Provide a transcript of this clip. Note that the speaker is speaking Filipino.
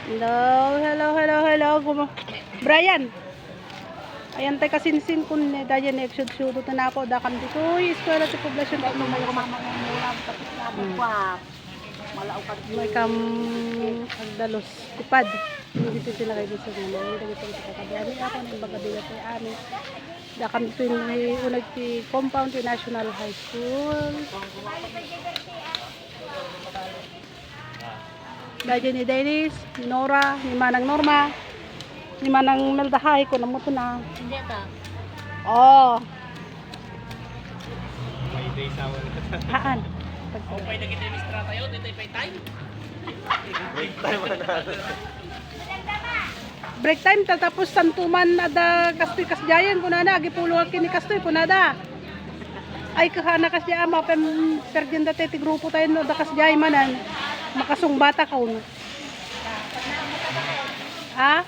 Hello, hello, hello, hello. Brian. Ayan tayo kasinsin kun dayan nagsudsud na ako da kan dito eskwela ti poblasyon at May mama ng mura tapos sabi ko malao ka may kam agdalos tipad. Dito sila kay dito sa mga dito dito kakabani ako nang bagabila tay ani. Da kan dito ni unag ti compound ti National High School. Dayan ni Dennis, ni Nora, ni Manang Norma, ni Manang Meldahay ko namo to na. hindi ta. Oh, May day sa wala. haan. Okay na kita mistra tayo, dito pay time. Break time na. Break time tatapos santuman ada kastoy kasjayan kunana gipulo kini kastoy kunada. Ay kahana kasya ama pergenda ti grupo tayo no da kasjay manan makasung bata ka uno. Ha?